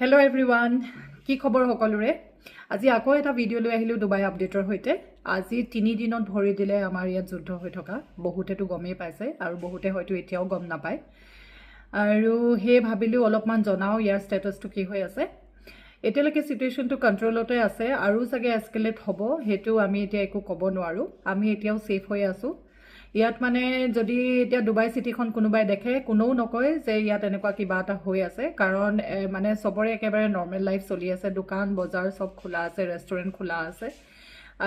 Hello everyone, কি খবৰ সকলোৰে আজি আকৌ এটা ভিডিও লৈ আহিলো দুবাই আপডেটৰ হৈতে আজি 3 দিনত ভৰি দিলে আমাৰ ইয়াত যুদ্ধ হৈ থকা বহুতেটো গমেই পাইছে আৰু বহুতে হয়তো এতিয়াও গম নাপায় আৰু হে ভাবিলো অলপমান জনাও ইয়াৰ ষ্টেটাসটো কি হৈ আছে এতিয়ালৈকে সিচুৱেশনটো কন্ট্ৰলতে আছে আৰু সাগে এস্কেলেট হ'ব হেতু আমি এতিয়া একো ক'ব নোৱাৰো আমি এতিয়াও সেফ হৈ আছো ইয়াত মানে যদি এতিয়া দুবাই সিটিখন কোনোবাই দেখে কোনেও নকয় যে ইয়াত এনেকুৱা কিবা এটা হৈ আছে কাৰণ মানে সবৰে একেবাৰে নৰ্মেল লাইফ চলি আছে দোকান বজাৰ সব খোলা আছে ৰেষ্টুৰেন্ট খোলা আছে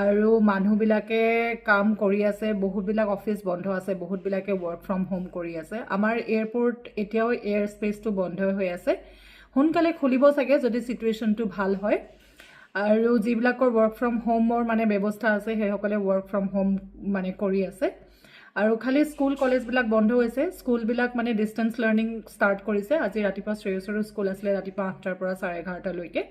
আৰু মানুহবিলাকে কাম কৰি আছে বহুতবিলাক অফিস বন্ধ আছে বহুতবিলাকে ওয়াৰ্ক ফ্ৰম হোম কৰি আছে আমাৰ এয়াৰপোৰ্ট এতিয়াও এয়াৰ স্পেসটো বন্ধ হৈ আছে হুনকালে খুলিব সাগে যদি সিচুৱেশনটো ভাল হয় আৰু যিবিলাকৰ ওয়াৰ্ক ফ্ৰম হোমৰ মানে ব্যৱস্থা আছে হে সকলে ওয়াৰ্ক ফ্ৰম হোম মানে কৰি আছে আৰু খালি স্কুল কলেজ বিলাক বন্ধ হৈছে স্কুল বিলাক মানে ডিসটেন্স লার্নিং স্টার্ট কৰিছে আজি ৰাতিপুৱা শ্ৰেয়সৰ স্কুল আছিল ৰাতিপুৱা 8টাৰ পৰা 11:30 লৈকে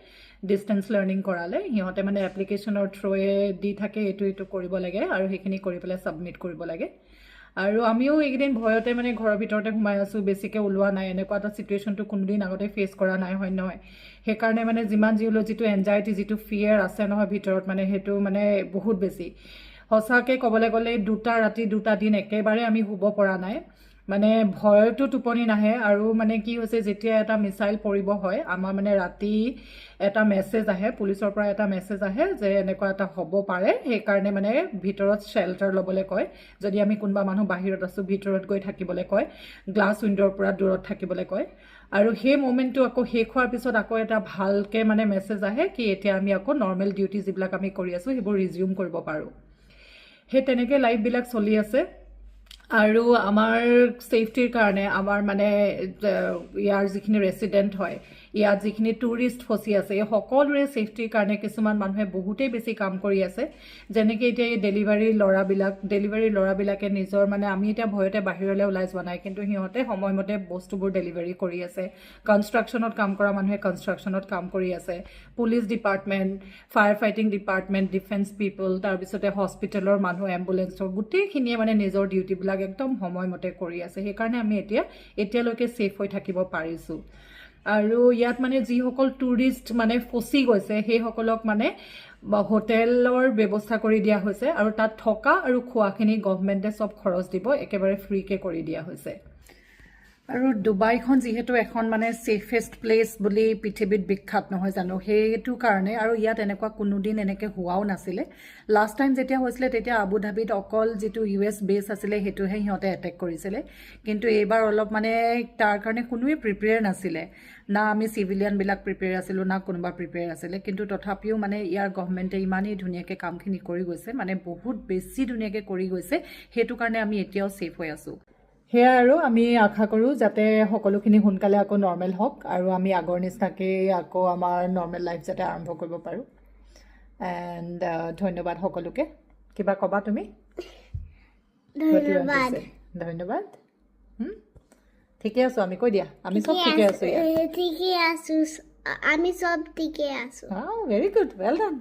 ডিসটেন্স লাৰ্নিং কৰালে হিহতে মানে এপ্লিকেশনৰ থ্ৰুৱে দি থাকে এটো কৰিব লাগে আৰু হেখিনি কৰি পেলাই সাবমিট কৰিব লাগে আৰু আমিও একদিন ভয়তে মানে ঘৰৰ ভিতৰতে ঘুমাই আছো বেছিকে উলৱা নাই এনেকুৱা এটা সিচুৱেশনটো কোনদিন আগতে ফেস কৰা নাই হয় নহয় হে কাৰণে মানে যিমান জিওলজিটো এনজাইটি যেটো ফিয়াৰ আছে নহয় ভিতৰত মানে হেতু মানে বহুত বেছি হসাকে কবলে গলে দুটা ৰাতি দুটা দিন একেবাৰে আমি হুব পৰা নাই মানে ভয়টো টোপনি নাহে আৰু মানে কি হৈছে যেতিয়া এটা মিসাইল পৰিব হয় আমাৰ মানে ৰাতি এটা মেসেজ আহে পুলিচৰ পৰা এটা মেসেজ আহে যে এনেকুৱা এটা হ'ব পাৰে হে কাৰণে মানে ভিতৰত শেল্টাৰ লবলে কয় যদি আমি কোনবা মানুহ বাহিৰত আছো ভিতৰত গৈ থাকিবলে কয় গ্লাস উইন্ডোৰ পৰা দূৰত থাকিবলে কয় আৰু হে মোমেন্টটো আকৌ শেষ হোৱাৰ পিছত আকৌ এটা ভালকে মানে মেসেজ আহে কি এতিয়া আমি আকৌ নৰ্মেল ডিউটি যিবিলাক আমি কৰি আছো হেবোৰ ৰিজিউম কৰিব পাৰো হে তেনেকে লাইফ বিলাক চলি আছে আৰু আমাৰ সেফটিৰ কাৰণে আমাৰ মানে ইয়াৰ যিখিনি ৰেসিডেন্ট হয় ইয়াত যিখিনি টুৰিষ্ট ফসি আছে এই সকলোৰে সেফটিৰ কাৰণে কিছুমান মানুহে বহুতেই বেছি কাম কৰি আছে যেনেকৈ এতিয়া এই ডেলিভাৰী লৰাবিলাকে নিজৰ মানে আমি এটা ভয়তে বাহিৰলৈ ওলাই যোৱা নাই কিন্তু হিহতে সময়মতে বস্তুবোৰ ডেলিভাৰী কৰি আছে কনস্ট্ৰাকশনত কাম কৰা মানুহে কনস্ট্ৰাকশনত কাম কৰি আছে police department fire fighting department defence people তাৰ পিছতে হস্পিটেলৰ মানুহ এম্বুলেন্সৰ গুটেইখিনিয়ে মানে নিজৰ ডিউটি বিলাক একদম সময়মতে কৰি আছে হে কাৰণে আমি এতিয়ালৈকে সেফ হৈ থাকিব পাৰিছো আৰু ইয়াত মানে যি সকল টুৰিষ্ট মানে ফসি গৈছে হে সকলক মানে হোটেলৰ ব্যৱস্থা কৰি দিয়া হৈছে আৰু তাত থকা আৰু খোৱাখিনি গভৰ্নমেন্টে সব খৰচ দিব একেবাৰে ফ্ৰীকে কৰি দিয়া হৈছে আৰু দুবাইখন যেহেতু এখন মানে সেফেষ্ট প্লেস বুলি পৃথিৱীত বিখ্যাত নহয় জানো হেতু কাৰণে আৰু ইয়াত এনেকুৱা কোনোদিন এনেকে হোৱাও নাছিলে লাষ্ট টাইম যেতিয়া হৈছিলে তেতিয়া আবু ধাবিত অকল যেটো ইউএস বেস আছিল হেতুহে হিহতে অ্যাটাক কৰিছিলে কিন্তু এইবাৰ অলপ মানে তাৰ কাৰণে কোনোৱে প্ৰিপেয়াৰ নাছিলে না আমি সিভিলিয়ান বিলাক প্ৰিপেয়াৰ আছিলো না কোনোবা প্ৰিপেয়াৰ আছিল কিন্তু তথাপিও মানে ইয়াৰ গভৰ্নমেন্টে ইমানেই ধুনিয়াকে কামখিনি কৰি গৈছে মানে বহুত বেছি ধুনিয়াকে কৰি গৈছে হেতু কাৰণে আমি এতিয়াও সেফ হৈ আছো হে আৰু আমি আশা কৰো যাতে সকলোখিনি হুনকালে আকৌ নৰ্মেল হক আৰু আমি আগৰ নিচিনাকে আকৌ আমাৰ নৰ্মেল লাইফ যাতে আৰম্ভ কৰিব পাৰো এন্ড ধন্যবাদ সকলোকে কিবা কবা তুমি ধন্যবাদ ঠিকে আছো আমি কৈ দিয়া আমি সব ঠিকে আছো আমি সব ঠিকে আছো ভেরি গুড ওয়েল ডান